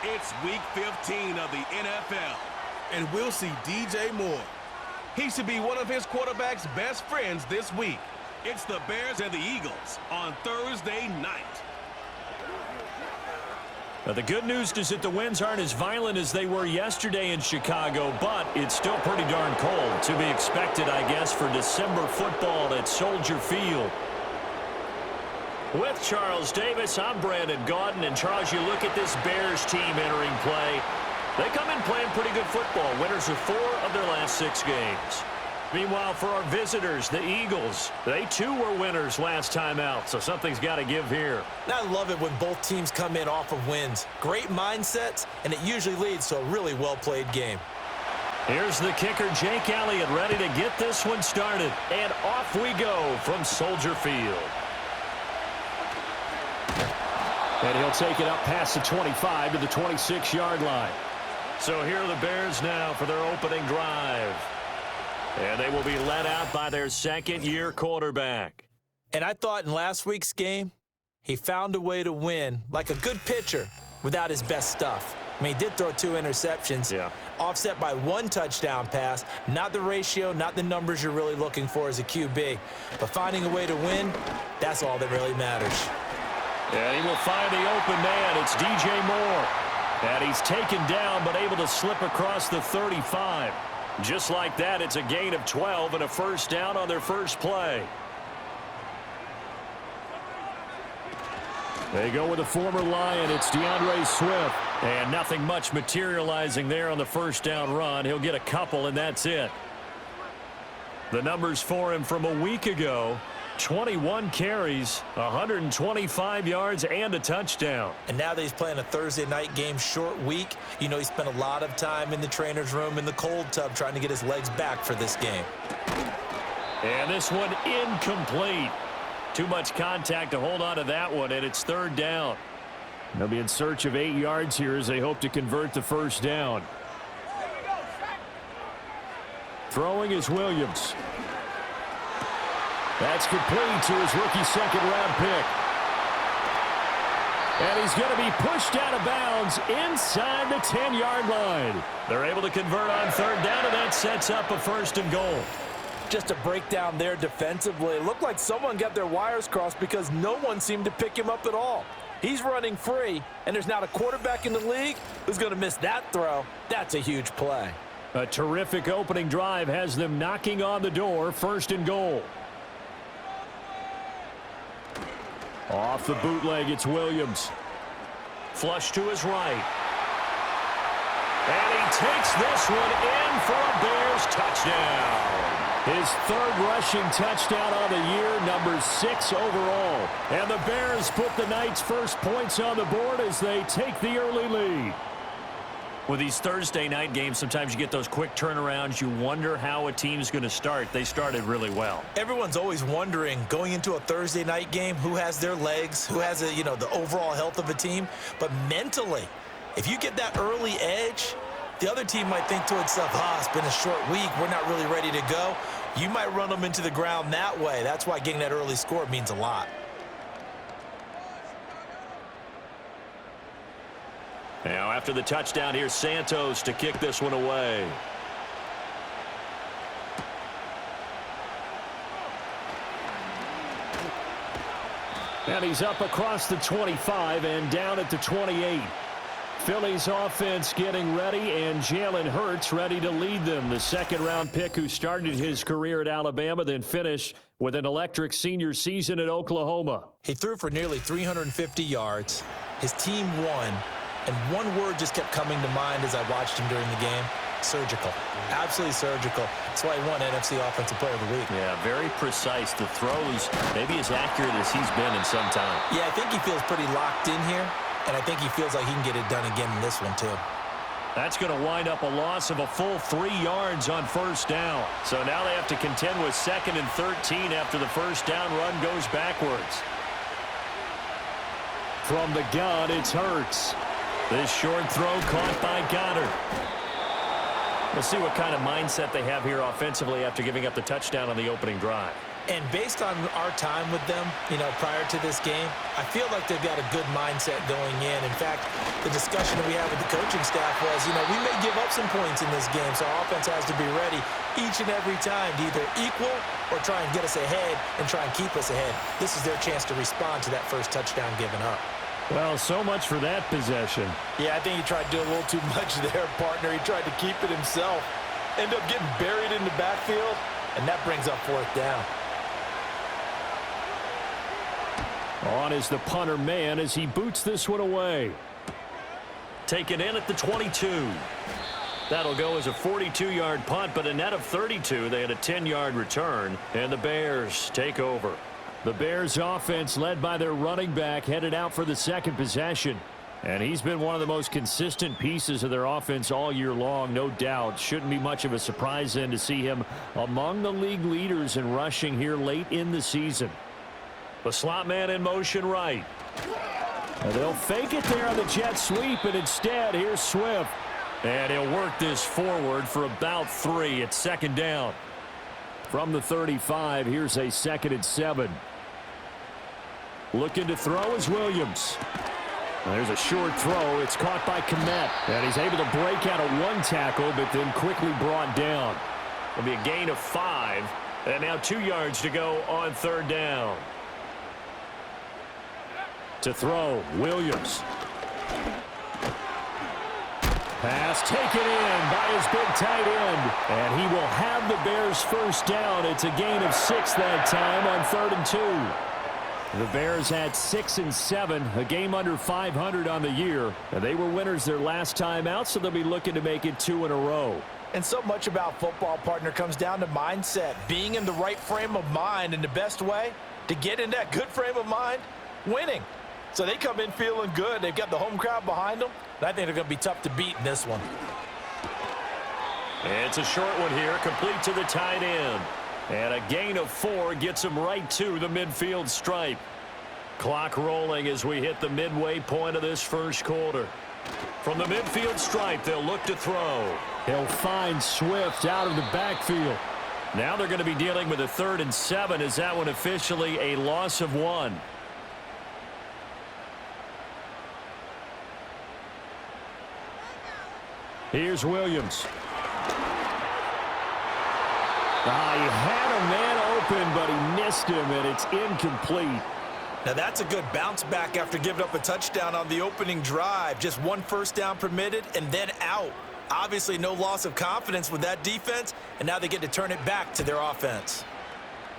It's Week 15 of the NFL. And we'll see DJ Moore. He should be one of his quarterback's best friends this week. It's the Bears and the Eagles on Thursday night. Now, the good news is that the winds aren't as violent as they were yesterday in Chicago, but it's still pretty darn cold. To be expected, I guess, for December football at Soldier Field. With Charles Davis, I'm Brandon Gaudin. And, Charles, you look at this Bears team entering play. They come in playing pretty good football. Winners of 4 of their last 6 games. Meanwhile, for our visitors, the Eagles, they too were winners last time out, so something's got to give here. I love it when both teams come in off of wins. Great mindsets, and it usually leads to a really well-played game. Here's the kicker, Jake Elliott, ready to get this one started. And off we go from Soldier Field. And he'll take it up past the 25 to the 26-yard line. So here are the Bears now for their opening drive. And they will be led out by their second-year quarterback. And I thought in last week's game, he found a way to win like a good pitcher without his best stuff. I mean, he did throw 2 interceptions, offset by 1 touchdown pass. Not the ratio, not the numbers you're really looking for as a QB. But finding a way to win, that's all that really matters. And he will find the open man. It's DJ Moore. And he's taken down but able to slip across the 35. Just like that, it's a gain of 12 and a first down on their first play. They go with a former Lion. It's DeAndre Swift. And nothing much materializing there on the first down run. He'll get a couple, and that's it. The numbers for him from a week ago: 21 carries, 125 yards, and a touchdown. And now that he's playing a Thursday night game, short week, you know he spent a lot of time in the trainer's room in the cold tub trying to get his legs back for this game. And this one incomplete. Too much contact to hold on to that one, and it's third down. They'll be in search of 8 yards here as they hope to convert the first down. Throwing is Williams. That's complete to his rookie second-round pick. And he's going to be pushed out of bounds inside the 10-yard line. They're able to convert on third down, and that sets up a first and goal. Just a breakdown there defensively. It looked like someone got their wires crossed because no one seemed to pick him up at all. He's running free, and there's not a quarterback in the league who's going to miss that throw. That's a huge play. A terrific opening drive has them knocking on the door, first and goal. Off the bootleg, it's Williams. Flush to his right. And he takes this one in for a Bears touchdown. His third rushing touchdown on the year, number 6 overall. And the Bears put the night's first points on the board as they take the early lead. With these Thursday night games, sometimes you get those quick turnarounds. You wonder how a team's going to start. They started really well. Everyone's always wondering, going into a Thursday night game, who has their legs, who has the overall health of a team. But mentally, if you get that early edge, the other team might think to itself, it's been a short week, we're not really ready to go. You might run them into the ground that way. That's why getting that early score means a lot. Now, after the touchdown, here's Santos to kick this one away. And he's up across the 25 and down at the 28. Philly's offense getting ready, and Jalen Hurts ready to lead them. The second-round pick who started his career at Alabama, then finished with an electric senior season at Oklahoma. He threw for nearly 350 yards. His team won, and one word just kept coming to mind as I watched him during the game: surgical. Absolutely surgical. That's why he won NFC Offensive Player of the Week. Yeah, very precise. The throws maybe as accurate as he's been in some time. Yeah, I think he feels pretty locked in here. And I think he feels like he can get it done again in this one, too. That's going to wind up a loss of a full 3 yards on first down. So now they have to contend with 2nd and 13 after the first down run goes backwards. From the gun, it's Hurts. This short throw caught by Goddard. We'll see what kind of mindset they have here offensively after giving up the touchdown on the opening drive. And based on our time with them, prior to this game, I feel like they've got a good mindset going in. In fact, the discussion that we had with the coaching staff was, we may give up some points in this game, so our offense has to be ready each and every time to either equal or try and get us ahead and try and keep us ahead. This is their chance to respond to that first touchdown given up. Well, so much for that possession. Yeah, I think he tried to do a little too much there, partner. He tried to keep it himself. Ended up getting buried in the backfield, and that brings up fourth down. On is the punter man as he boots this one away. Taken in at the 22. That'll go as a 42-yard punt, but a net of 32. They had a 10-yard return, and the Bears take over. The Bears offense, led by their running back, headed out for the second possession. And he's been one of the most consistent pieces of their offense all year long, no doubt. Shouldn't be much of a surprise then to see him among the league leaders in rushing here late in the season. The slot man in motion right. And they'll fake it there on the jet sweep, and instead, here's Swift. And he'll work this forward for about 3. It's second down. From the 35, here's a 2nd and 7. Looking to throw is Williams. There's a short throw. It's caught by Kmet. And he's able to break out of one tackle, but then quickly brought down. It'll be a gain of 5. And now 2 yards to go on third down. To throw, Williams. Pass taken in by his big tight end. And he will have the Bears first down. It's a gain of 6 that time on 3rd and 2. The Bears had 6 and 7, a game under 500 on the year. And they were winners their last time out, so they'll be looking to make it 2 in a row. And so much about football, partner, comes down to mindset. Being in the right frame of mind, and the best way to get in that good frame of mind, winning. So they come in feeling good. They've got the home crowd behind them. And I think they're going to be tough to beat in this one. It's a short one here, complete to the tight end. And a gain of 4 gets him right to the midfield stripe. Clock rolling as we hit the midway point of this first quarter. From the midfield stripe, they'll look to throw. He'll find Swift out of the backfield. Now they're going to be dealing with a 3rd and 7. Is that one officially a loss of 1? Here's Williams. He had a man open, but he missed him, and it's incomplete. Now that's a good bounce back after giving up a touchdown on the opening drive. Just 1 first down permitted and then out. Obviously no loss of confidence with that defense, and now they get to turn it back to their offense.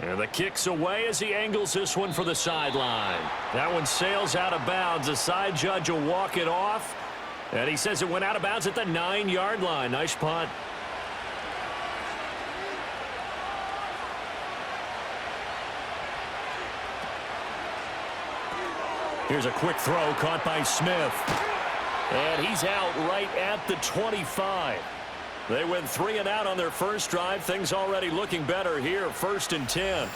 And the kick's away as he angles this one for the sideline. That one sails out of bounds. The side judge will walk it off, and he says it went out of bounds at the 9-yard line. Nice punt. Here's a quick throw caught by Smith. And he's out right at the 25. They went 3 and out on their first drive. Things already looking better here. 1st and 10.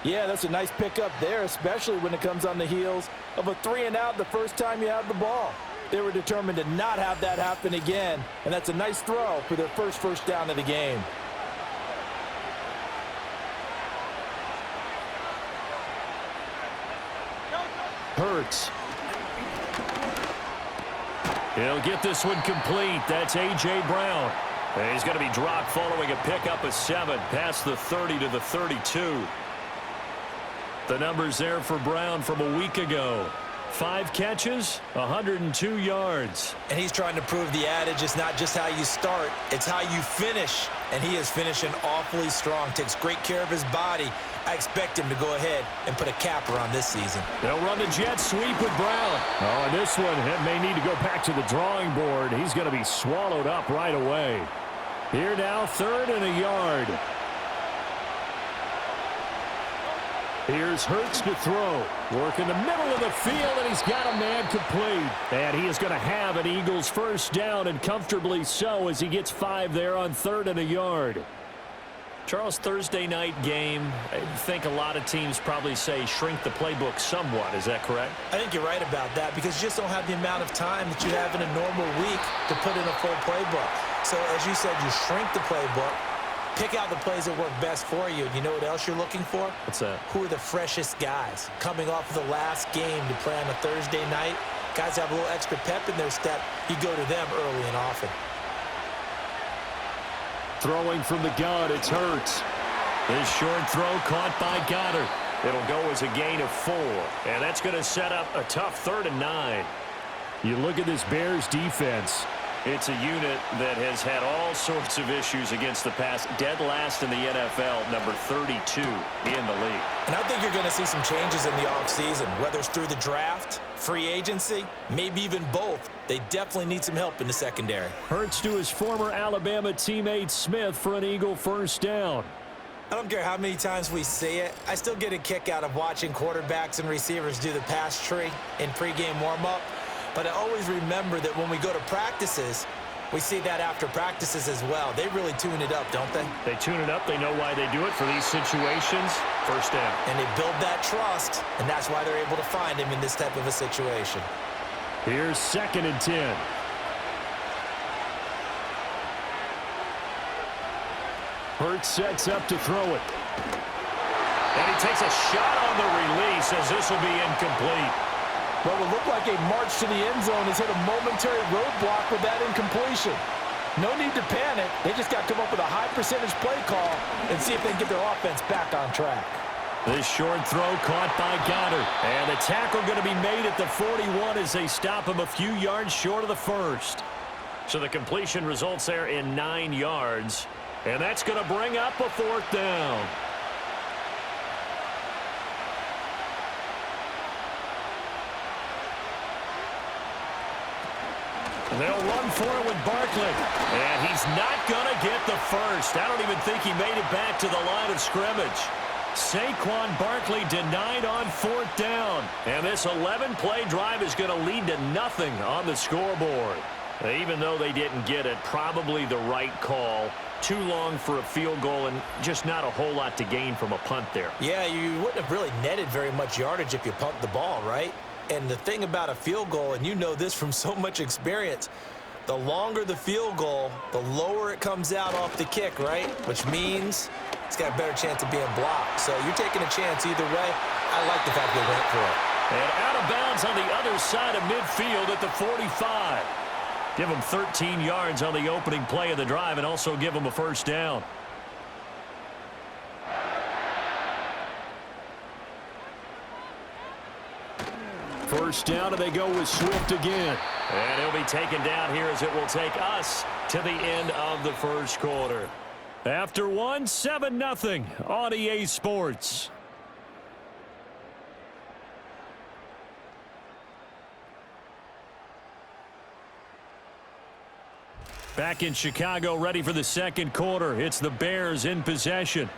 Yeah, that's a nice pickup there, especially when it comes on the heels of a 3 and out the first time you have the ball. They were determined to not have that happen again. And that's a nice throw for their first down of the game. Hurts. He'll get this one complete. That's A.J. Brown. And he's going to be dropped following a pickup of 7 past the 30 to the 32. The numbers there for Brown from a week ago. 5 catches, 102 yards. And he's trying to prove the adage is not just how you start, it's how you finish. And he is finishing awfully strong, takes great care of his body. I expect him to go ahead and put a capper on this season. They'll run the jet sweep with Brown. Oh, and this one may need to go back to the drawing board. He's going to be swallowed up right away. Here now, 3rd and a yard. Here's Hurts to throw. Work in the middle of the field, and he's got a man complete. And he is going to have an Eagles first down, and comfortably so, as he gets 5 there on 3rd and a yard. Charles, Thursday night game, I think a lot of teams probably say shrink the playbook somewhat. Is that correct? I think you're right about that because you just don't have the amount of time that you have in a normal week to put in a full playbook. So as you said, you shrink the playbook. Pick out the plays that work best for you. You know what else you're looking for? What's that? Who are the freshest guys coming off of the last game to play on a Thursday night? Guys have a little extra pep in their step. You go to them early and often. Throwing from the gun, it's Hurts. This short throw caught by Goddard. It'll go as a gain of 4, and that's going to set up a tough 3rd and 9. You look at this Bears defense. It's a unit that has had all sorts of issues against the pass. Dead last in the NFL, number 32 in the league. And I think you're going to see some changes in the offseason, whether it's through the draft, free agency, maybe even both. They definitely need some help in the secondary. Hurts to his former Alabama teammate Smith for an Eagle first down. I don't care how many times we see it. I still get a kick out of watching quarterbacks and receivers do the pass tree in pregame warm-up. But I always remember that when we go to practices, we see that after practices as well. They really tune it up, don't they? They tune it up. They know why they do it for these situations. First down. And they build that trust, and that's why they're able to find him in this type of a situation. Here's 2nd and 10. Hurts sets up to throw it. And he takes a shot on the release as this will be incomplete. What would look like a march to the end zone has hit a momentary roadblock with that incompletion. No need to panic. They just got to come up with a high percentage play call and see if they can get their offense back on track. This short throw caught by Goddard. And the tackle going to be made at the 41 as they stop him a few yards short of the first. So the completion results there in 9 yards. And that's going to bring up a 4th down. They'll run for it with Barkley. And he's not going to get the first. I don't even think he made it back to the line of scrimmage. Saquon Barkley denied on 4th down. And this 11-play drive is going to lead to nothing on the scoreboard. Even though they didn't get it, probably the right call. Too long for a field goal and just not a whole lot to gain from a punt there. Yeah, you wouldn't have really netted very much yardage if you pumped the ball, right? And the thing about a field goal, and you know this from so much experience, the longer the field goal, the lower it comes out off the kick, right? Which means it's got a better chance of being blocked. So you're taking a chance either way. I like the fact they went for it. And out of bounds on the other side of midfield at the 45. Give them 13 yards on the opening play of the drive and also give them a first down. First down, and they go with Swift again. And he'll be taken down here as it will take us to the end of the first quarter. After 1, 7-0 on EA Sports. Back in Chicago, ready for the second quarter. It's the Bears in possession.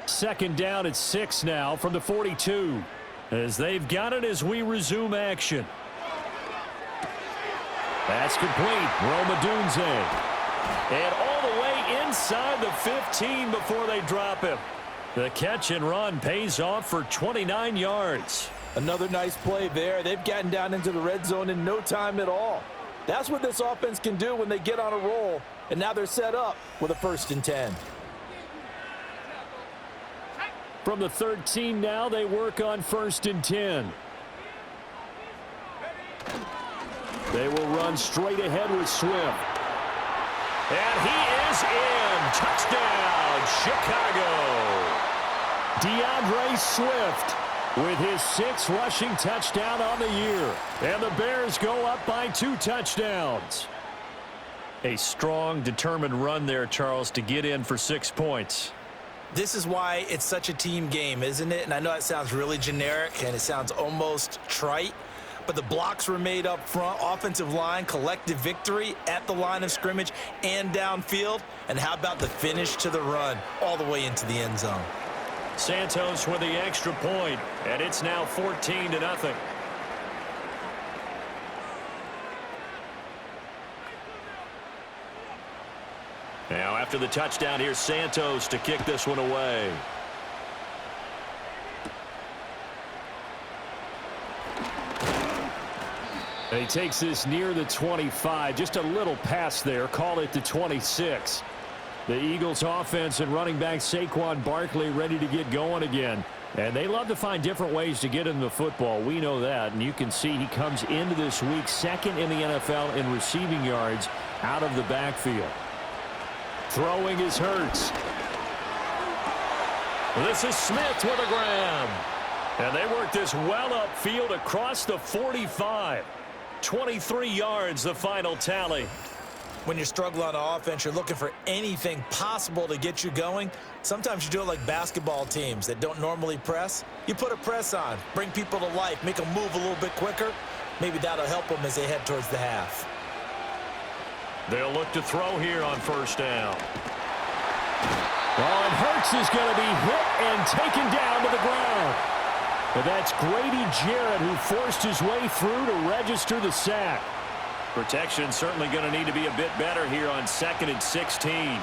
2nd down at 6 now from the 42. As they've got it as we resume action. That's complete. Rome Odunze. And all the way inside the 15 before they drop him. The catch and run pays off for 29 yards. Another nice play there. They've gotten down into the red zone in no time at all. That's what this offense can do when they get on a roll. And now they're set up with a 1st and 10. From the 13 now, they work on 1st and 10. They will run straight ahead with Swift. And he is in. Touchdown, Chicago. DeAndre Swift with his 6th rushing touchdown on the year. And the Bears go up by 2 touchdowns. A strong, determined run there, Charles, to get in for 6 points. This is why it's such a team game, isn't it? And I know it sounds really generic and it sounds almost trite, but the blocks were made up front, offensive line, collective victory at the line of scrimmage and downfield. And how about the finish to the run all the way into the end zone? Santos with the extra point, and it's now 14-0. Now after the touchdown, here's Santos to kick this one away. And he takes this near the 25. Just a little pass there. Call it the 26. The Eagles offense and running back Saquon Barkley ready to get going again. And they love to find different ways to get in the football. We know that. And you can see he comes into this week second in the NFL in receiving yards out of the backfield. Throwing is Hurts. This is Smith with a grab. And they work this well upfield across the 45. 23 yards, the final tally. When you're struggling on offense, you're looking for anything possible to get you going. Sometimes you do it like basketball teams that don't normally press. You put a press on, bring people to life, make them move a little bit quicker. Maybe that'll help them as they head towards the half. They'll look to throw here on first down. Oh, and Hurts is going to be hit and taken down to the ground. But that's Grady Jarrett who forced his way through to register the sack. Protection certainly going to need to be a bit better here on 2nd and 16.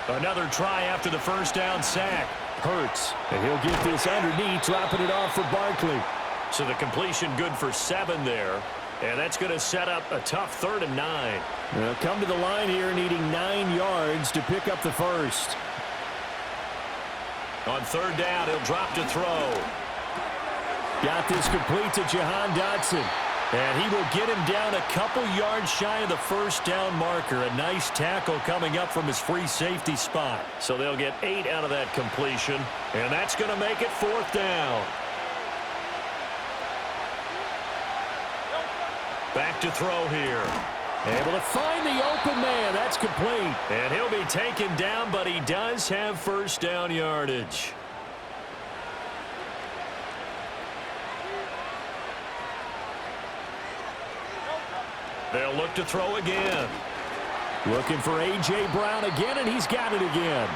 Another try after the first down sack. Hurts, and he'll get this underneath, dropping it off for Barkley. So the completion good for 7 there. And that's going to set up a tough 3rd and 9. They'll come to the line here needing 9 yards to pick up the first. On 3rd down, he'll drop to throw. Got this complete to Jahan Dotson. And he will get him down a couple yards shy of the first down marker. A nice tackle coming up from his free safety spot. So they'll get 8 out of that completion. And that's going to make it 4th down. Back to throw here. Able to find the open man. That's complete. And he'll be taken down, but he does have first down yardage. They'll look to throw again. Looking for A.J. Brown again, and he's got it again.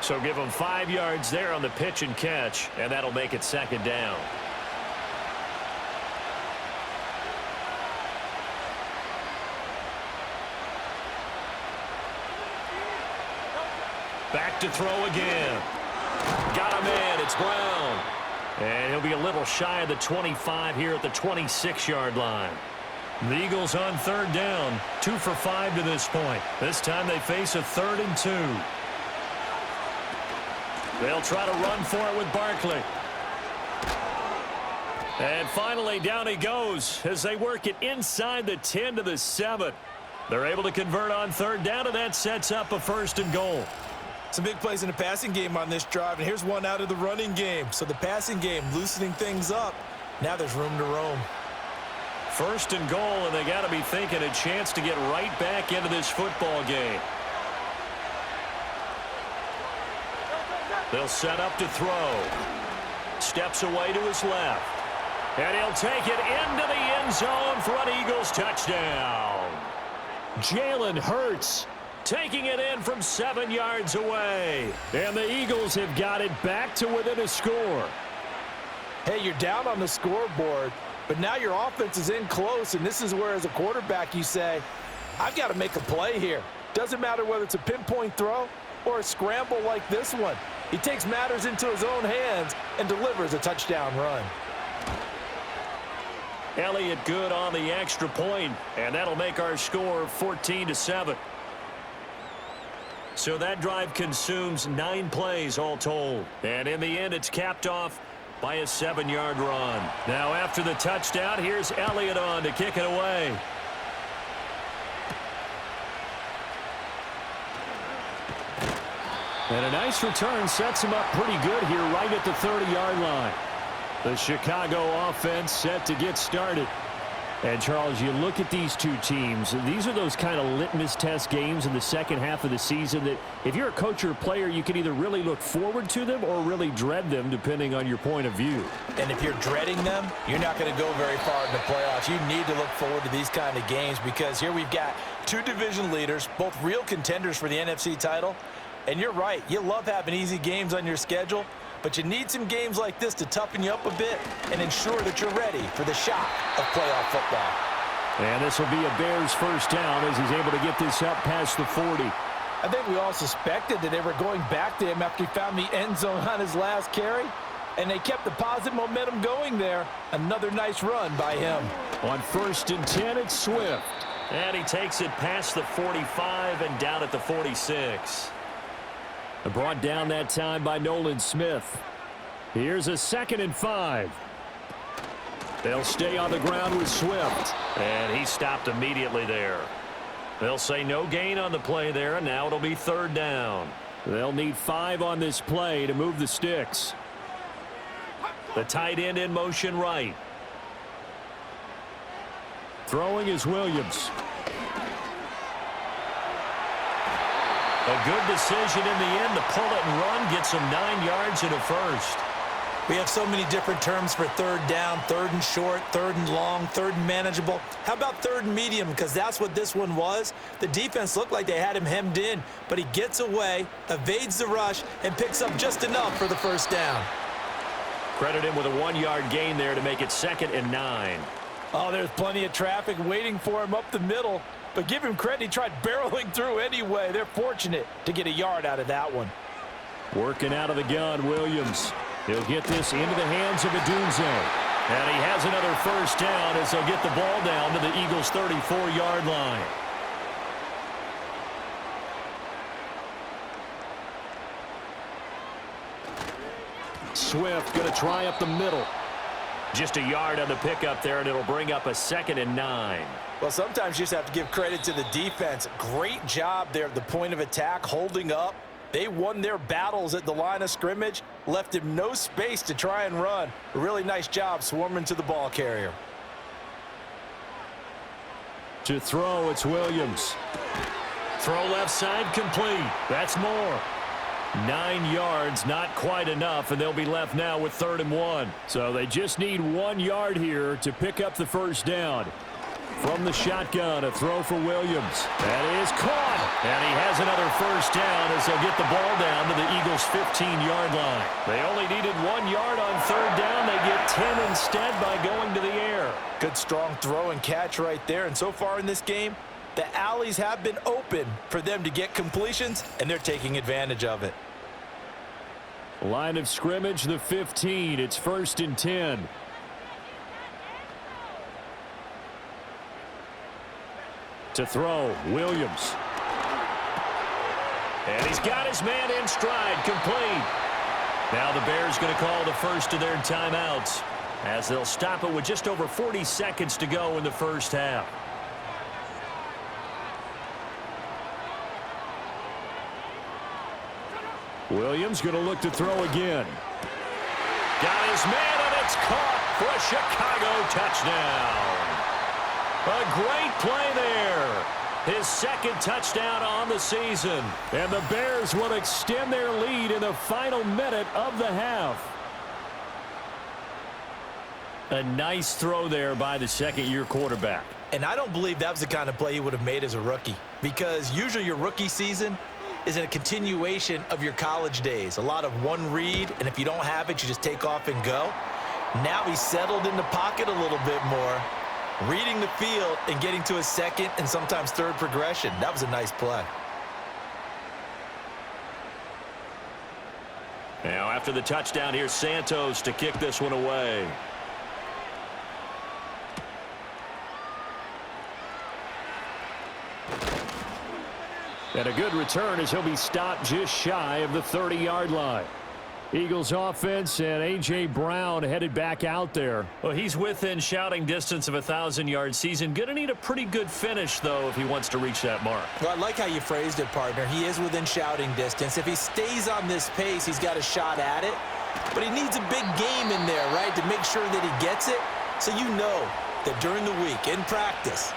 So give him 5 yards there on the pitch and catch, and that'll make it 2nd down. Back to throw again. Got him in. It's Brown. And he'll be a little shy of the 25 here at the 26-yard line. The Eagles on 3rd down. 2 for 5 to this point. This time they face a 3rd and 2. They'll try to run for it with Barkley. And finally down he goes as they work it inside the 10 to the 7. They're able to convert on 3rd down, and that sets up a 1st and goal. Some big plays in the passing game on this drive, and here's one out of the running game. So the passing game loosening things up. Now there's room to roam. 1st and goal, and they got to be thinking a chance to get right back into this football game. They'll set up to throw. Steps away to his left. And he'll take it into the end zone for an Eagles touchdown. Jalen Hurts taking it in from 7 yards away. And the Eagles have got it back to within a score. Hey, you're down on the scoreboard, but now your offense is in close, and this is where, as a quarterback, you say, I've got to make a play here. Doesn't matter whether it's a pinpoint throw or a scramble like this one. He takes matters into his own hands and delivers a touchdown run. Elliott good on the extra point, and that'll make our score 14-7. So that drive consumes 9 plays all told. And in the end, it's capped off by a 7-yard run. Now after the touchdown, here's Elliott on to kick it away. And a nice return sets him up pretty good here right at the 30-yard line. The Chicago offense set to get started. And, Charles, you look at these two teams, these are those kind of litmus test games in the second half of the season that if you're a coach or a player, you can either really look forward to them or really dread them, depending on your point of view. And if you're dreading them, you're not going to go very far in the playoffs. You need to look forward to these kind of games because here we've got 2 division leaders, both real contenders for the NFC title. And you're right, you love having easy games on your schedule, but you need some games like this to toughen you up a bit and ensure that you're ready for the shock of playoff football. And this will be a Bears first down as he's able to get this up past the 40. I think we all suspected that they were going back to him after he found the end zone on his last carry, and they kept the positive momentum going there. Another nice run by him. On 1st and 10, it's Swift. And he takes it past the 45 and down at the 46. Brought down that time by Nolan Smith. Here's a 2nd and 5. They'll stay on the ground with Swift. And he stopped immediately there. They'll say no gain on the play there, and now it'll be 3rd down. They'll need 5 on this play to move the sticks. The tight end in motion right. Throwing is Williams. A good decision in the end to pull it and run, get some 9 yards and a first. We have so many different terms for 3rd down, 3rd and short, 3rd and long, 3rd and manageable. How about 3rd and medium? Because that's what this one was. The defense looked like they had him hemmed in, but he gets away, evades the rush, and picks up just enough for the 1st down. Credit him with a 1-yard gain there to make it 2nd and 9. Oh, there's plenty of traffic waiting for him up the middle. But give him credit, he tried barreling through anyway. They're fortunate to get a yard out of that one. Working out of the gun, Williams. He'll get this into the hands of Odunze. And he has another 1st down as they'll get the ball down to the Eagles' 34-yard line. Swift going to try up the middle. Just a yard on the pickup there, and it'll bring up a 2nd and 9. Well, sometimes you just have to give credit to the defense. Great job there at the point of attack, holding up. They won their battles at the line of scrimmage, left him no space to try and run. A really nice job swarming to the ball carrier. To throw, it's Williams. Throw left side complete. That's more. 9 yards, not quite enough, and they'll be left now with 3rd and 1. So they just need 1 yard here to pick up the 1st down. From the shotgun, a throw for Williams. That is caught. And he has another 1st down as they'll get the ball down to the Eagles' 15-yard line. They only needed 1 yard on 3rd down. They get 10 instead by going to the air. Good strong throw and catch right there. And so far in this game, the alleys have been open for them to get completions, and they're taking advantage of it. Line of scrimmage, the 15. It's 1st and 10. To throw, Williams. And he's got his man in stride, complete. Now the Bears going to call the first of their timeouts as they'll stop it with just over 40 seconds to go in the 1st half. Williams going to look to throw again. Got his man, and it's caught for a Chicago touchdown. A great play there. His 2nd touchdown on the season. And the Bears will extend their lead in the final minute of the half. A nice throw there by the 2nd-year quarterback. And I don't believe that was the kind of play he would have made as a rookie, because usually your rookie season is a continuation of your college days. A lot of one read, and if you don't have it, you just take off and go. Now he's settled in the pocket a little bit more, reading the field and getting to his 2nd and sometimes 3rd progression. That was a nice play. Now after the touchdown, here's Santos to kick this one away. And a good return as he'll be stopped just shy of the 30-yard line. Eagles offense and A.J. Brown headed back out there. Well, he's within shouting distance of a 1,000-yard season. Going to need a pretty good finish, though, if he wants to reach that mark. Well, I like how you phrased it, partner. He is within shouting distance. If he stays on this pace, he's got a shot at it. But he needs a big game in there, right, to make sure that he gets it. So you know that during the week, in practice,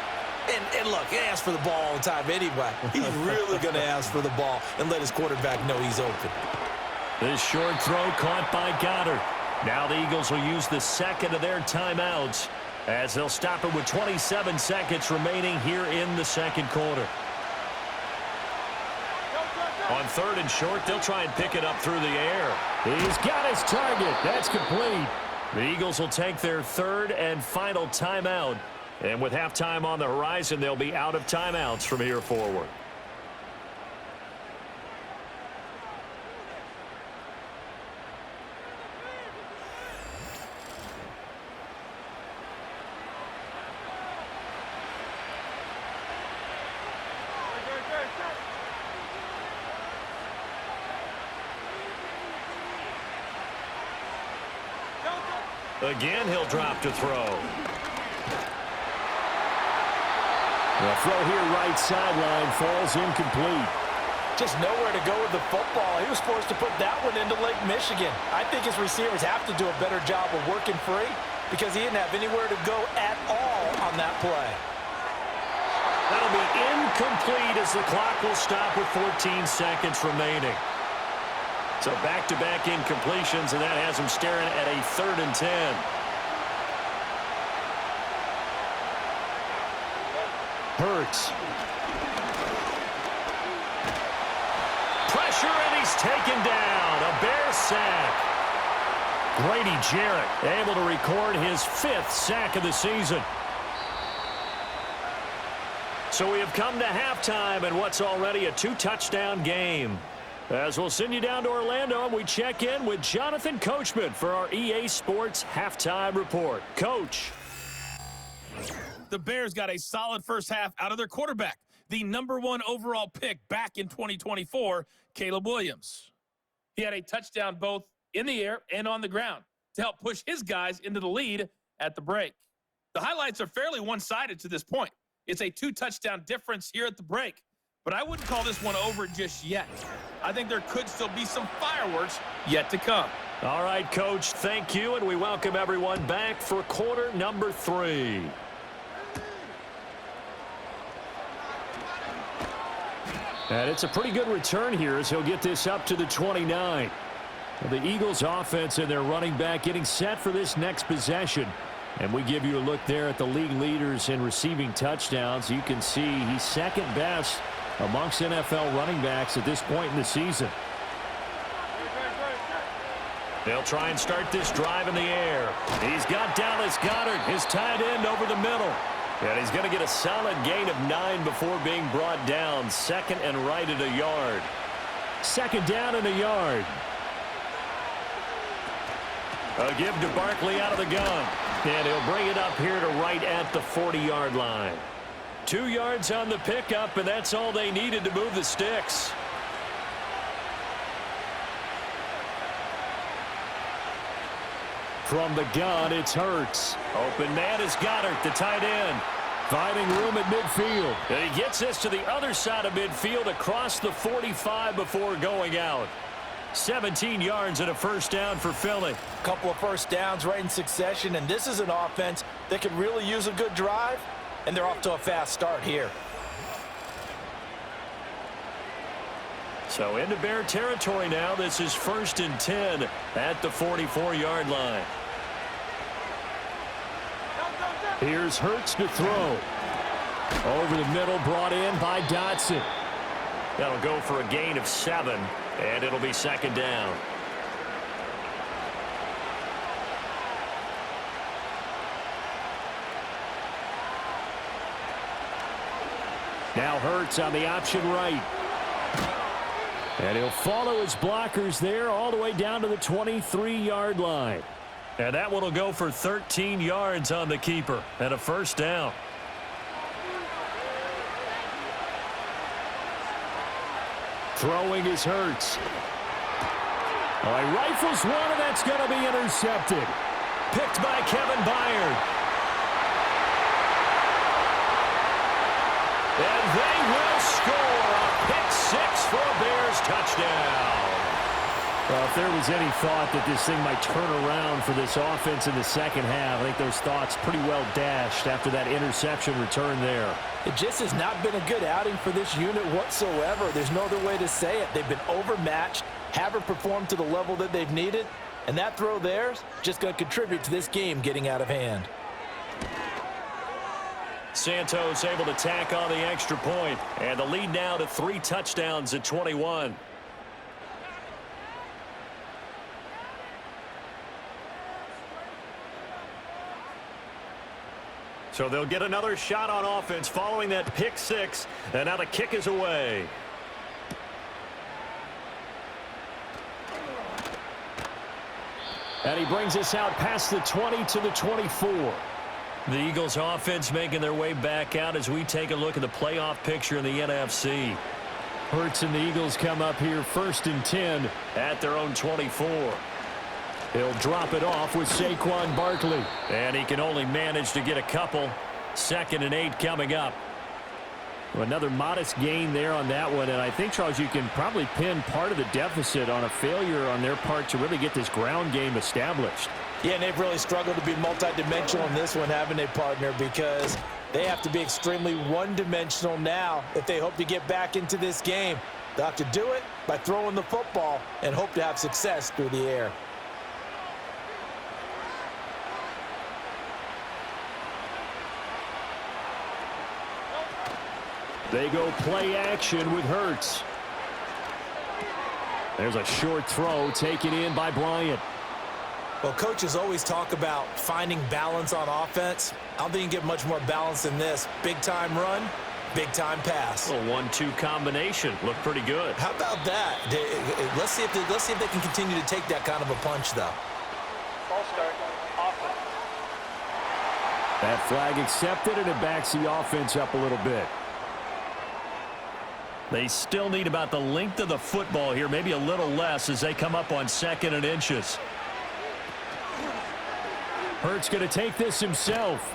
and look, he asks for the ball all the time anyway. He's really going to ask for the ball and let his quarterback know he's open. This short throw caught by Goddard. Now the Eagles will use the 2nd of their timeouts as they'll stop it with 27 seconds remaining here in the 2nd quarter. On 3rd and short, they'll try and pick it up through the air. He's got his target. That's complete. The Eagles will take their 3rd and final timeout. And with halftime on the horizon, they'll be out of timeouts from here forward. Again, he'll drop to throw. The throw here right sideline falls incomplete. Just nowhere to go with the football. He was forced to put that one into Lake Michigan. I think his receivers have to do a better job of working free because he didn't have anywhere to go at all on that play. That'll be incomplete as the clock will stop with 14 seconds remaining. So back-to-back incompletions, and that has him staring at a 3rd and 10. Hurts. Pressure, and he's taken down. A Bears sack. Grady Jarrett able to record his 5th sack of the season. So we have come to halftime in what's already a 2-touchdown game. As we'll send you down to Orlando, and we check in with Jonathan Coachman for our EA Sports Halftime Report. Coach. The Bears got a solid first half out of their quarterback, the #1 overall pick back in 2024, Caleb Williams. He had a touchdown both in the air and on the ground to help push his guys into the lead at the break. The highlights are fairly one-sided to this point. It's a 2-touchdown difference here at the break, but I wouldn't call this one over just yet. I think there could still be some fireworks yet to come. All right, Coach, thank you, and we welcome everyone back for quarter number 3. And it's a pretty good return here as he'll get this up to the 29. The Eagles offense and their running back getting set for this next possession. And we give you a look there at the league leaders in receiving touchdowns. You can see he's second best amongst NFL running backs at this point in the season. They'll try and start this drive in the air. He's got Dallas Goedert, his tight end, over the middle. And he's going to get a solid gain of 9 before being brought down. 2nd and right at a yard. 2nd down and a yard. A give to Barkley out of the gun. And he'll bring it up here to right at the 40-yard line. 2 yards on the pickup, and that's all they needed to move the sticks. From the gun, it's Hurts. Open man is Goddard, the tight end. Finding room at midfield. And he gets this to the other side of midfield across the 45 before going out. 17 yards and a first down for Philly. A couple of first downs right in succession, and this is an offense that could really use a good drive, and they're off to a fast start here. So into Bear territory now. This is 1st and 10 at the 44-yard line. Here's Hurts to throw. Over the middle, brought in by Dotson. That'll go for a gain of 7, and it'll be 2nd down. Now Hurts on the option right. And he'll follow his blockers there all the way down to the 23-yard line. And that one will go for 13 yards on the keeper and a first down. Throwing is Hurts. Oh, he rifles one, and that's going to be intercepted. Picked by Kevin Byard. And they will score a pick 6 for a Bears touchdown. Well, if there was any thought that this thing might turn around for this offense in the second half, I think those thoughts pretty well dashed after that interception return there. It just has not been a good outing for this unit whatsoever. There's no other way to say it. They've been overmatched, haven't performed to the level that they've needed, and that throw there is just going to contribute to this game getting out of hand. Santos able to tack on the extra point, and the lead now to 3 touchdowns at 21. So they'll get another shot on offense following that pick 6, and now the kick is away. And he brings us out past the 20 to the 24. The Eagles offense making their way back out as we take a look at the playoff picture in the NFC. Hurts and the Eagles come up here 1st and 10 at their own 24. He'll drop it off with Saquon Barkley. And he can only manage to get a couple. 2nd and 8 coming up. Another modest gain there on that one. And I think, Charles, you can probably pin part of the deficit on a failure on their part to really get this ground game established. Yeah, and they've really struggled to be multidimensional in this one, haven't they, partner? Because they have to be extremely one-dimensional now if they hope to get back into this game. They'll have to do it by throwing the football and hope to have success through the air. They go play action with Hurts. There's a short throw taken in by Bryant. Well, coaches always talk about finding balance on offense. I don't think you can get much more balance than this. Big-time run, big-time pass. A 1-2 combination. Looked pretty good. How about that? Let's see if they can continue to take that kind of a punch, though. Ball start. Offense. That flag accepted, and it backs the offense up a little bit. They still need about the length of the football here, maybe a little less as they come up on 2nd and inches. Hurts going to take this himself.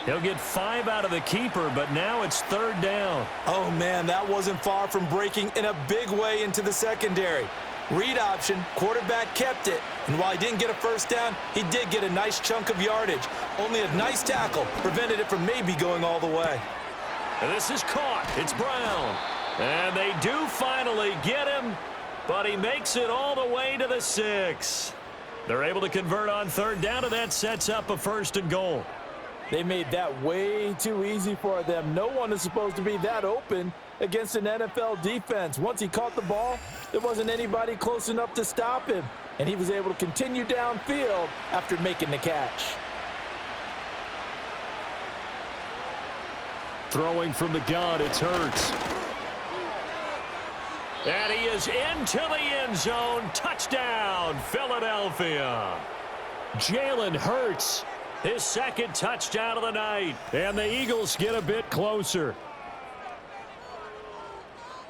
He'll get 5 out of the keeper, but now it's 3rd down. Oh, man, that wasn't far from breaking in a big way into the secondary. Read option, quarterback kept it, and while he didn't get a first down, he did get a nice chunk of yardage. Only a nice tackle prevented it from maybe going all the way. And this is caught. It's Brown. And they do finally get him, but he makes it all the way to the 6. They're able to convert on 3rd down, and that sets up a 1st and goal. They made that way too easy for them. No one is supposed to be that open against an NFL defense. Once he caught the ball, there wasn't anybody close enough to stop him, and he was able to continue downfield after making the catch. Throwing from the gun, it's Hurts. And he is into the end zone. Touchdown, Philadelphia. Jalen Hurts, his 2nd touchdown of the night. And the Eagles get a bit closer.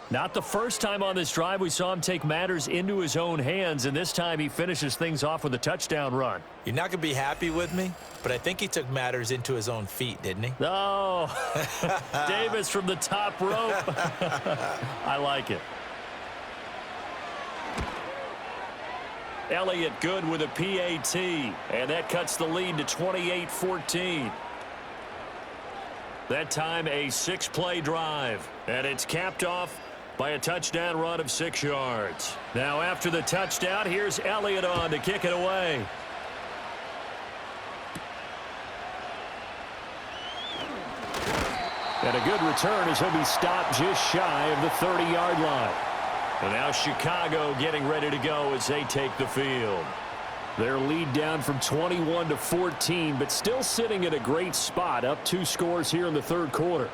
Not the first time on this drive we saw him take matters into his own hands, and this time he finishes things off with a touchdown run. You're not going to be happy with me, but I think he took matters into his own feet, didn't he? Oh, Davis from the top rope. I like it. Elliott good with a PAT, and that cuts the lead to 28-14. That time a 6-play drive, and it's capped off by a touchdown run of 6 yards. Now after the touchdown, here's Elliott on to kick it away. And a good return as he'll be stopped just shy of the 30-yard line. And now Chicago getting ready to go as they take the field. Their lead down from 21 to 14, but still sitting at a great spot, up 2 scores here in the 3rd quarter.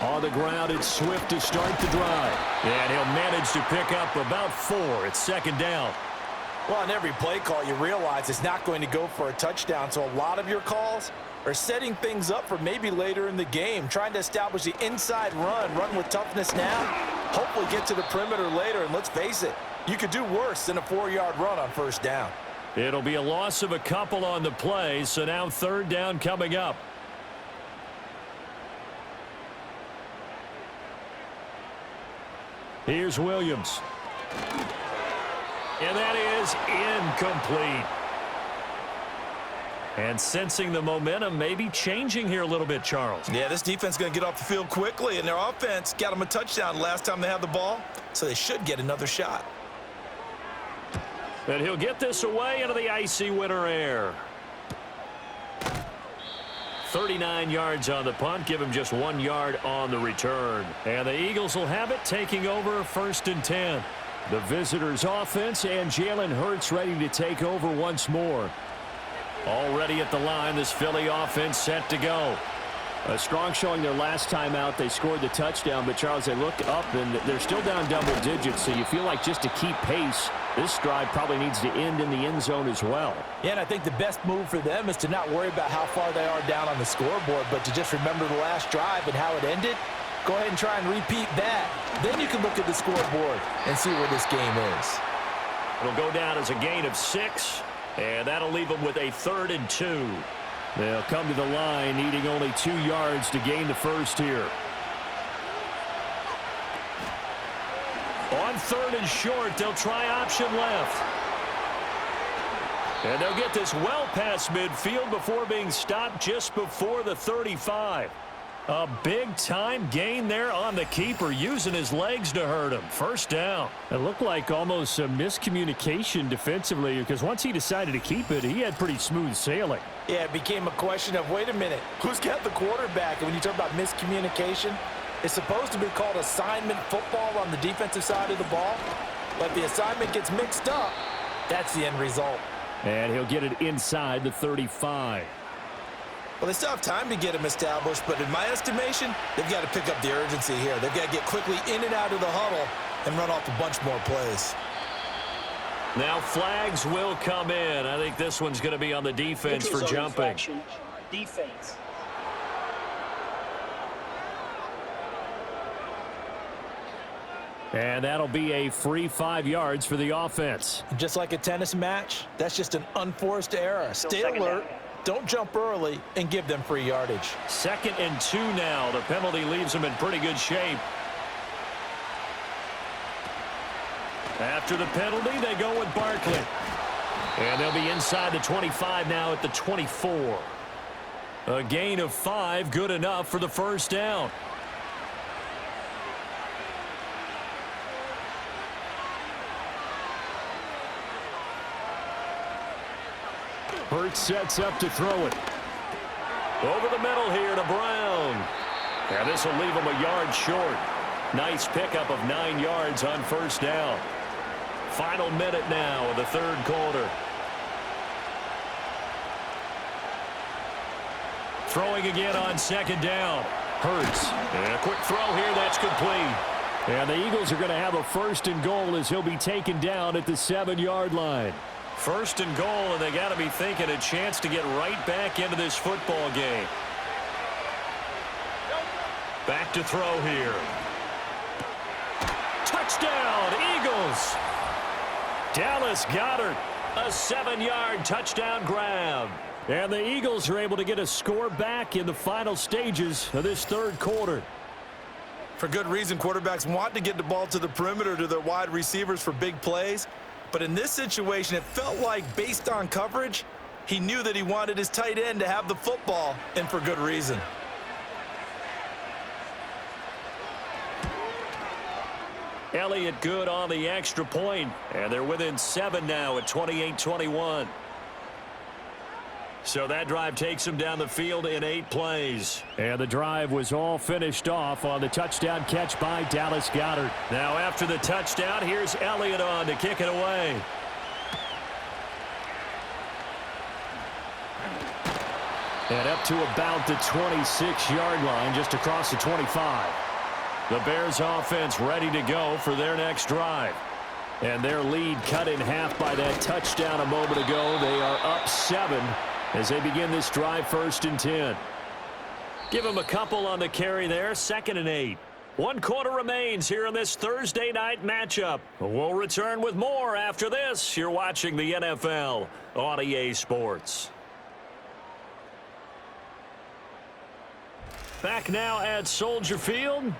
On the ground, it's Swift to start the drive. And he'll manage to pick up about 4. It's 2nd down. Well, on every play call, you realize it's not going to go for a touchdown, so a lot of your calls are setting things up for maybe later in the game, trying to establish the inside run with toughness now, hopefully get to the perimeter later, and let's face it, you could do worse than a 4-yard run on 1st down. It'll be a loss of a couple on the play, so now 3rd down coming up. Here's Williams. And that is incomplete. And sensing the momentum maybe changing here a little bit, Charles. Yeah, this defense is going to get off the field quickly, and their offense got them a touchdown last time they had the ball, so they should get another shot. And he'll get this away into the icy winter air. 39 yards on the punt, give him just 1 yard on the return. And the Eagles will have it, taking over 1st and 10. The visitors' offense and Jalen Hurts ready to take over once more. Already at the line, this Philly offense set to go. A strong showing their last time out. They scored the touchdown, but Charles, they look up and they're still down double digits, so you feel like just to keep pace, this drive probably needs to end in the end zone as well. Yeah, and I think the best move for them is to not worry about how far they are down on the scoreboard, but to just remember the last drive and how it ended. Go ahead and try and repeat that. Then you can look at the scoreboard and see where this game is. It'll go down as a gain of 6, and that'll leave them with a 3rd and 2. They'll come to the line needing only 2 yards to gain the first here. On 3rd and short, they'll try option left. And they'll get this well past midfield before being stopped just before the 35. A big-time gain there on the keeper, using his legs to hurt him. First down. It looked like almost a miscommunication defensively, because once he decided to keep it, he had pretty smooth sailing. Yeah, it became a question of, wait a minute, who's got the quarterback? And when you talk about miscommunication, it's supposed to be called assignment football on the defensive side of the ball. But if the assignment gets mixed up, that's the end result. And he'll get it inside the 35. Well, they still have time to get him established, but in my estimation, they've got to pick up the urgency here. They've got to get quickly in and out of the huddle and run off a bunch more plays. Now flags will come in. I think this one's going to be on the defense for jumping. Defense. And that'll be a free 5 yards for the offense. Just like a tennis match, that's just an unforced error. Stay alert, don't jump early, and give them free yardage. 2nd and 2 now. The penalty leaves them in pretty good shape. After the penalty, they go with Barkley. And they'll be inside the 25 now at the 24. A gain of 5, good enough for the first down. Hurts sets up to throw it. Over the middle here to Brown. And this will leave him a yard short. Nice pickup of 9 yards on first down. Final minute now of the 3rd quarter. Throwing again on 2nd down. Hurts. And a quick throw here, that's complete. And the Eagles are going to have a 1st and goal as he'll be taken down at the 7-yard line. 1st and goal, and they got to be thinking a chance to get right back into this football game. Back to throw here. Touchdown, Eagles! Dallas Goedert, a 7-yard touchdown grab. And the Eagles are able to get a score back in the final stages of this 3rd quarter. For good reason, quarterbacks want to get the ball to the perimeter to their wide receivers for big plays. But in this situation, it felt like, based on coverage, he knew that he wanted his tight end to have the football, and for good reason. Elliott good on the extra point, and they're within 7 now at 28-21. So that drive takes them down the field in 8 plays. And the drive was all finished off on the touchdown catch by Dallas Goedert. Now after the touchdown, here's Elliott on to kick it away. And up to about the 26-yard line, just across the 25. The Bears offense ready to go for their next drive. And their lead cut in half by that touchdown a moment ago. They are up 7 as they begin this drive. 1st and 10. Give them a couple on the carry there. 2nd and 8. 1 quarter remains here in this Thursday night matchup. We'll return with more after this. You're watching the NFL on EA Sports. Back now at Soldier Field.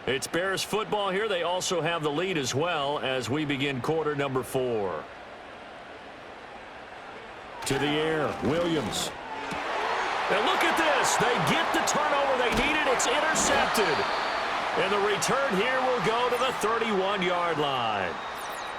It's Bears football here. They also have the lead as well as we begin quarter number 4. To the air, Williams. And look at this. They get the turnover they needed. It's intercepted. And the return here will go to the 31-yard line.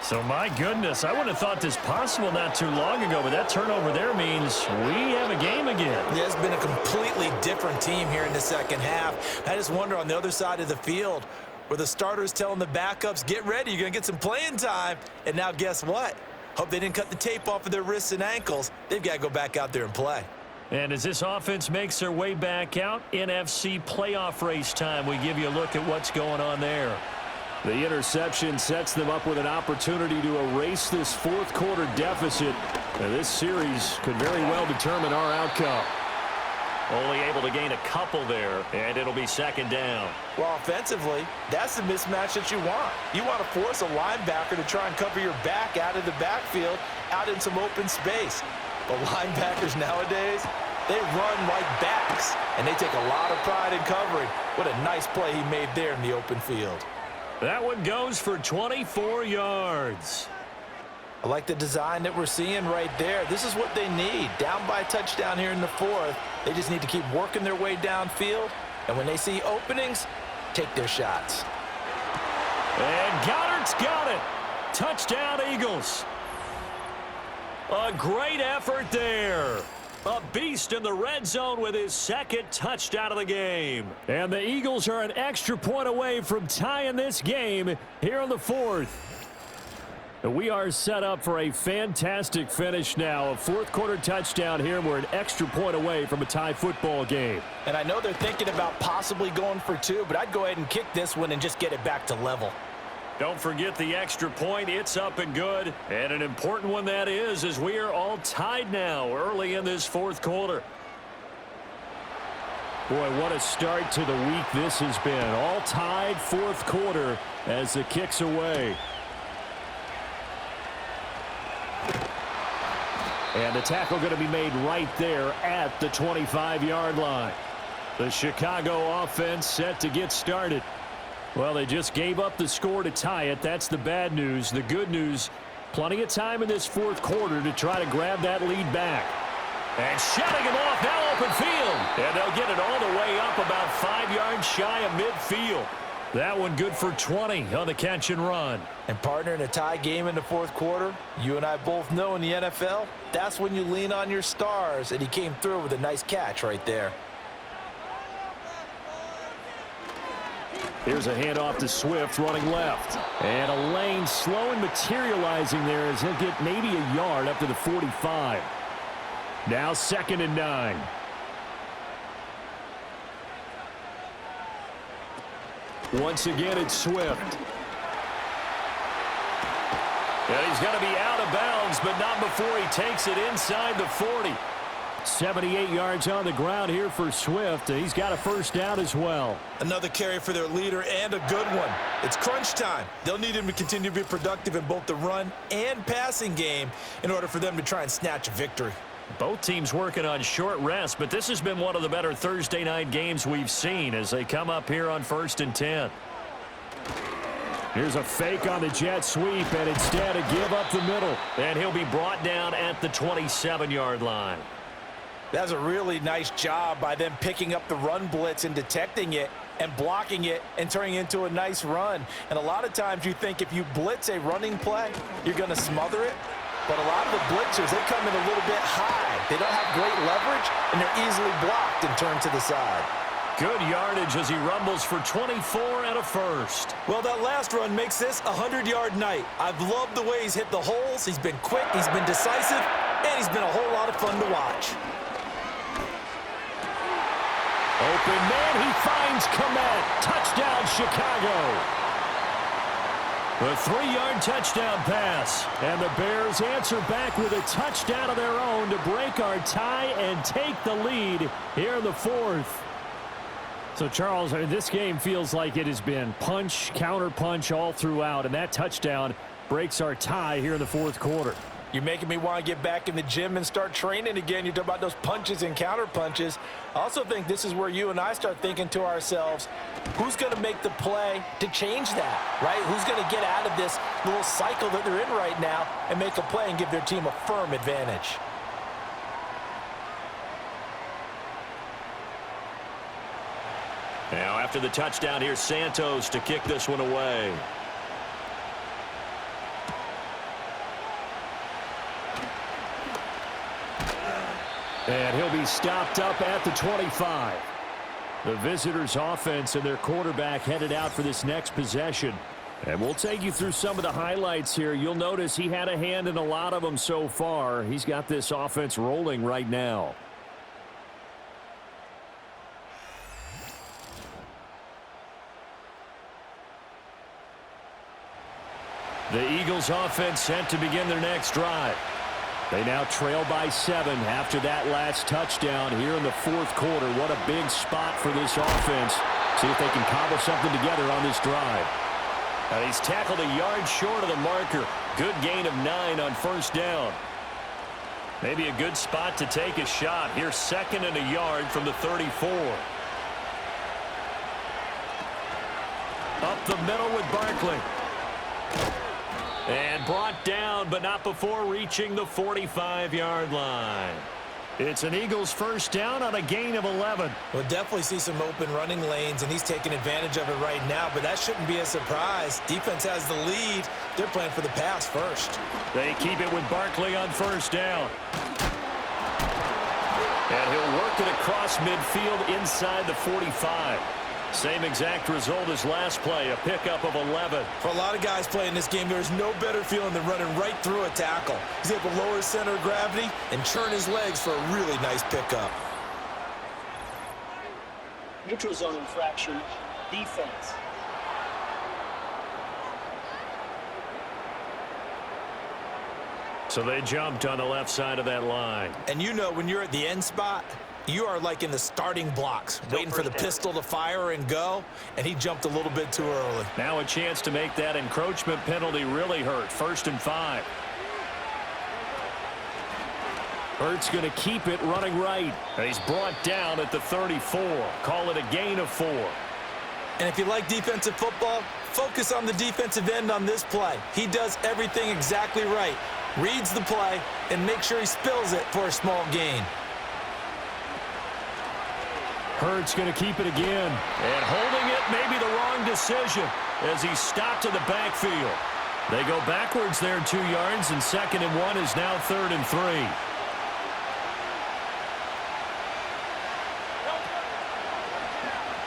So, my goodness, I wouldn't have thought this possible not too long ago, but that turnover there means we have a game again. Yeah, it's been a completely different team here in the second half. I just wonder on the other side of the field where the starters telling the backups, get ready, you're going to get some playing time. And now guess what? Hope they didn't cut the tape off of their wrists and ankles. They've got to go back out there and play. And as this offense makes their way back out, NFC playoff race time, we give you a look at what's going on there. The interception sets them up with an opportunity to erase this 4th quarter deficit. And this series could very well determine our outcome. Only able to gain a couple there, and it'll be second down. Well, offensively, that's the mismatch that you want. You want to force a linebacker to try and cover your back out of the backfield, out in some open space. But linebackers nowadays, they run like backs, and they take a lot of pride in covering. What a nice play he made there in the open field. That one goes for 24 yards. I like the design that we're seeing right there. This is what they need. Down by a touchdown here in the fourth. They just need to keep working their way downfield. And when they see openings, take their shots. And Goddard's got it. Touchdown, Eagles. A great effort there. A beast in the red zone with his second touchdown of the game. And the Eagles are an extra point away from tying this game here in the fourth. We are set up for a fantastic finish now. A fourth-quarter touchdown here, and we're an extra point away from a tie football game. And I know they're thinking about possibly going for two, but I'd go ahead and kick this one and just get it back to level. Don't forget the extra point. It's up and good. And an important one that is, as we are all tied now early in this fourth quarter. Boy, what a start to the week this has been. All tied fourth quarter as the kick's away. And the tackle going to be made right there at the 25-yard line. The Chicago offense set to get started. Well, they just gave up the score to tie it. That's the bad news. The good news, plenty of time in this fourth quarter to try to grab that lead back. And shutting him off now open field. And they'll get it all the way up about 5 yards shy of midfield. That one good for 20 on the catch and run. And partner, in a tie game in the fourth quarter, you and I both know in the NFL, that's when you lean on your stars, and he came through with a nice catch right there. Here's a handoff to Swift running left. And a lane slow and materializing there as he'll get maybe a yard up to the 45. Now 2nd and 9. Once again, it's Swift. And he's going to be out of bounds, but not before he takes it inside the 40. 78 yards on the ground here for Swift. He's got a first down as well. Another carry for their leader, and a good one. It's crunch time. They'll need him to continue to be productive in both the run and passing game in order for them to try and snatch a victory. Both teams working on short rest, but this has been one of the better Thursday night games we've seen as they come up here on 1st and 10. Here's a fake on the jet sweep, and instead a give up the middle. And he'll be brought down at the 27-yard line. That's a really nice job by them picking up the run blitz and detecting it and blocking it and turning it into a nice run. And a lot of times you think if you blitz a running play, you're going to smother it. But a lot of the blitzers, they come in a little bit high. They don't have great leverage, and they're easily blocked and turned to the side. Good yardage as he rumbles for 24 and a first. Well, that last run makes this a 100-yard night. I've loved the way he's hit the holes. He's been quick, he's been decisive, and he's been a whole lot of fun to watch. Open man, he finds Komet. Touchdown, Chicago. A 3-yard touchdown pass. And the Bears answer back with a touchdown of their own to break our tie and take the lead here in the fourth. So, Charles, this game feels like it has been punch, counter punch all throughout, and that touchdown breaks our tie here in the fourth quarter. You're making me want to get back in the gym and start training again. You talk about those punches and counter punches. I also think this is where you and I start thinking to ourselves, who's going to make the play to change that, right? Who's going to get out of this little cycle that they're in right now and make a play and give their team a firm advantage? Now, after the touchdown, here's Santos to kick this one away. And he'll be stopped up at the 25. The visitors' offense and their quarterback headed out for this next possession. And we'll take you through some of the highlights here. You'll notice he had a hand in a lot of them so far. He's got this offense rolling right now. The Eagles' offense set to begin their next drive. They now trail by 7 after that last touchdown here in the fourth quarter. What a big spot for this offense. See if they can cobble something together on this drive. He's tackled a yard short of the marker. Good gain of 9 on first down. Maybe a good spot to take a shot. Here's 2nd and a yard from the 34. Up the middle with Barkley. And brought down, but not before reaching the 45-yard line. It's an Eagles first down on a gain of 11. We'll definitely see some open running lanes, and he's taking advantage of it right now, but that shouldn't be a surprise. Defense has the lead. They're playing for the pass first. They keep it with Barkley on first down. And he'll work it across midfield inside the 45. Same exact result as last play, a pickup of 11. For a lot of guys playing this game, there's no better feeling than running right through a tackle. He's able to lower his center of gravity and churn his legs for a really nice pickup. Neutral zone infraction, defense. So they jumped on the left side of that line. And you know when you're at the end spot, you are like in the starting blocks, waiting for the pistol to fire and go, and he jumped a little bit too early. Now a chance to make that encroachment penalty really hurt. 1st and 5. Hurts going to keep it running right. And he's brought down at the 34. Call it a gain of 4. And if you like defensive football, focus on the defensive end on this play. He does everything exactly right. Reads the play and makes sure he spills it for a small gain. Hurts going to keep it again. And holding it may be the wrong decision as he stopped in the backfield. They go backwards there 2 yards, and 2nd and 1 is now 3rd and 3.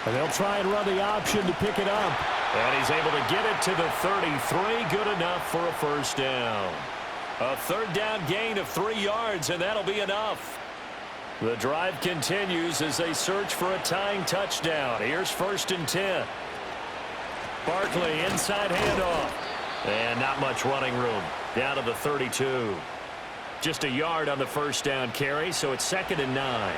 And they'll try and run the option to pick it up. And he's able to get it to the 33. Good enough for a first down. A 3rd down gain of 3 yards, and that'll be enough. The drive continues as they search for a tying touchdown. Here's 1st and 10. Barkley inside handoff. And not much running room. Down to the 32. Just a yard on the first down carry, so it's 2nd and 9.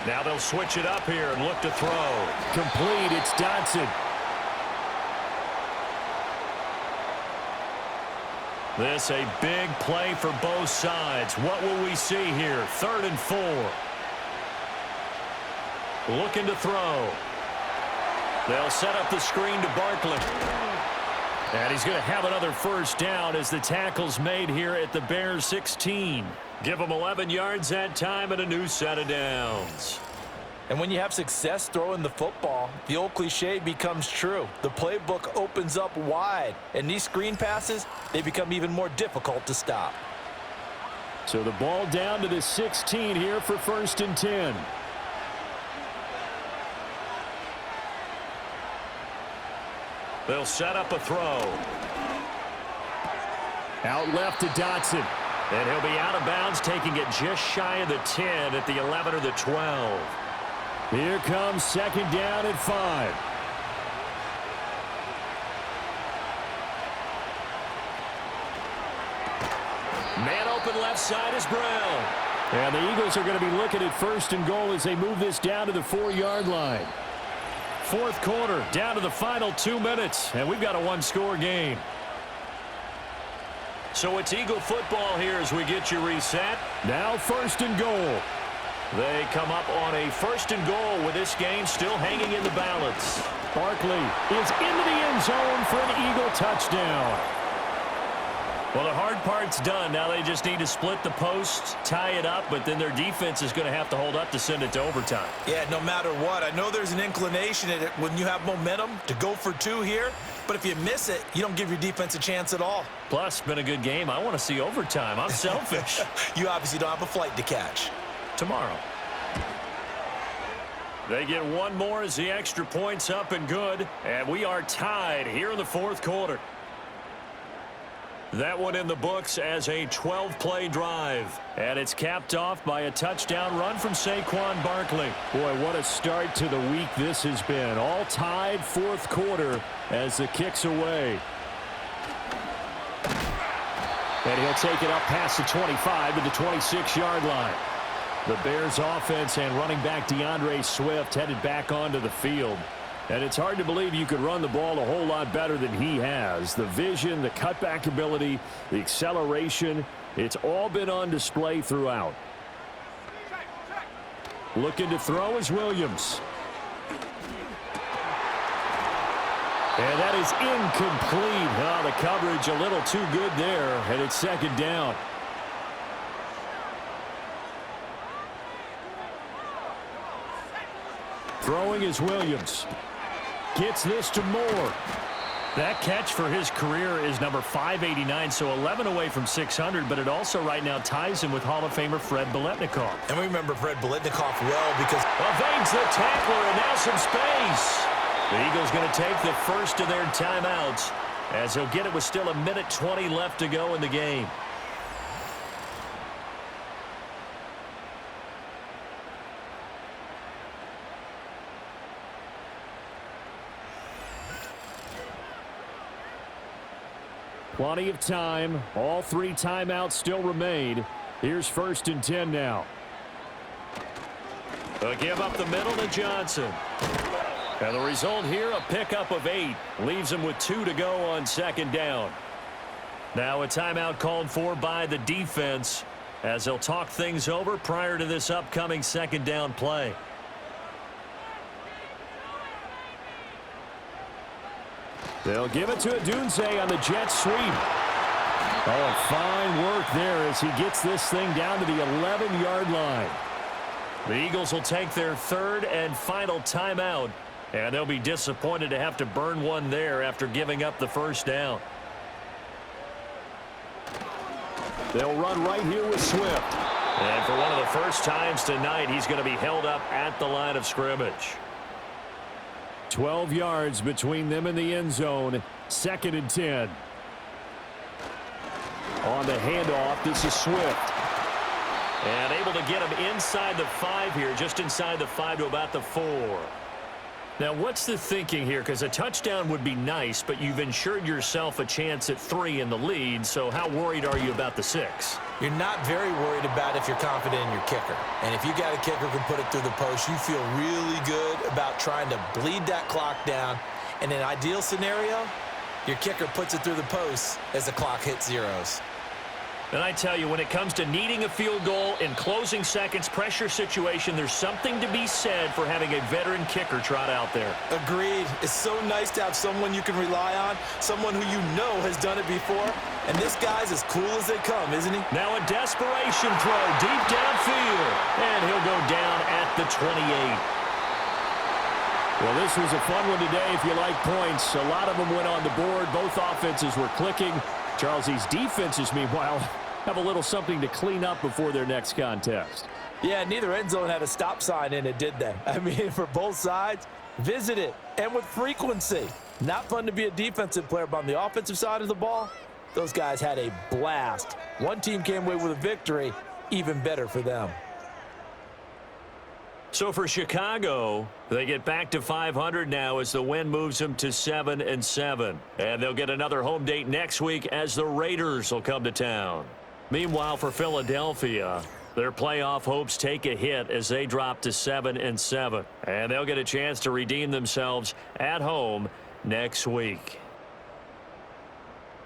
Now they'll switch it up here and look to throw. Complete, it's Dotson. This a big play for both sides. What will we see here? 3rd and 4. Looking to throw. They'll set up the screen to Barkley. And he's going to have another first down as the tackle's made here at the Bears 16. Give them 11 yards that time and a new set of downs. And when you have success throwing the football, the old cliche becomes true. The playbook opens up wide, and these screen passes, they become even more difficult to stop. So the ball down to the 16 here for 1st and 10. They'll set up a throw. Out left to Dotson. And he'll be out of bounds, taking it just shy of the 10 at the 11 or the 12. Here comes 2nd down at 5. Man open left side is Brown. And the Eagles are going to be looking at 1st and goal as they move this down to the 4-yard line. 4th quarter, down to the final 2 minutes, and we've got a 1-score game. So it's Eagle football here as we get you reset. Now 1st and goal. They come up on a 1st and goal with this game still hanging in the balance. Barkley is into the end zone for an Eagle touchdown. Well, the hard part's done. Now they just need to split the post, tie it up, but then their defense is going to have to hold up to send it to overtime. Yeah, no matter what. I know there's an inclination in it when you have momentum to go for 2 here, but if you miss it, you don't give your defense a chance at all. Plus, been a good game. I want to see overtime. I'm selfish. You obviously don't have a flight to catch. Tomorrow. They get one more as the extra point's up and good, and we are tied here in the 4th quarter. That one in the books as a 12-play drive. And it's capped off by a touchdown run from Saquon Barkley. Boy, what a start to the week this has been. All tied fourth quarter as the kick's away. And he'll take it up past the 25 to the 26-yard line. The Bears offense and running back DeAndre Swift headed back onto the field. And it's hard to believe you could run the ball a whole lot better than he has. The vision, the cutback ability, the acceleration, it's all been on display throughout. Looking to throw is Williams. And that is incomplete. Oh, the coverage a little too good there, and it's second down. Throwing is Williams. Gets this to Moore. That catch for his career is number 589, so 11 away from 600, but it also right now ties him with Hall of Famer Fred Biletnikoff. And we remember Fred Biletnikoff well because evades the tackler and now some space. The Eagles going to take the first of their timeouts as he'll get it with still 1:20 left to go in the game. Plenty of time. All three timeouts still remain. Here's 1st and 10 now. They'll give up the middle to Johnson. And the result here, a pickup of 8. Leaves him with 2 to go on second down. Now a timeout called for by the defense as they'll talk things over prior to this upcoming second down play. They'll give it to Adunze on the jet sweep. Oh, fine work there as he gets this thing down to the 11-yard line. The Eagles will take their third and final timeout, and they'll be disappointed to have to burn one there after giving up the first down. They'll run right here with Swift. And for one of the first times tonight, he's going to be held up at the line of scrimmage. 12 yards between them and the end zone. 2nd and 10. On the handoff, this is Swift. And able to get him inside the 5 here, just inside the 5 to about the 4. Now, what's the thinking here? Because a touchdown would be nice, but you've ensured yourself a chance at 3 in the lead, so how worried are you about the 6? you're not very worried about if you're confident in your kicker. And if you got a kicker who can put it through the post, you feel really good about trying to bleed that clock down. In an ideal scenario, your kicker puts it through the post as the clock hits zeros. And I tell you, when it comes to needing a field goal in closing seconds, pressure situation, there's something to be said for having a veteran kicker trot out there. Agreed. It's so nice to have someone you can rely on, someone who you know has done it before. And this guy's as cool as they come, isn't he? Now a desperation throw deep downfield. And he'll go down at the 28. Well, this was a fun one today if you like points. A lot of them went on the board. Both offenses were clicking. Charles, these defenses, meanwhile, have a little something to clean up before their next contest. Yeah, neither end zone had a stop sign in it, did they? I mean, for both sides, visit it, and with frequency. Not fun to be a defensive player, but on the offensive side of the ball, those guys had a blast. One team came away with a victory, even better for them. So for Chicago, they get back to 500 now as the win moves them to 7-7. And they'll get another home date next week as the Raiders will come to town. Meanwhile, for Philadelphia, their playoff hopes take a hit as they drop to 7-7. And they'll get a chance to redeem themselves at home next week.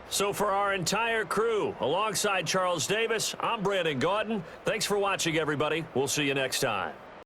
So for our entire crew, alongside Charles Davis, I'm Brandon Gaudin. Thanks for watching, everybody. We'll see you next time.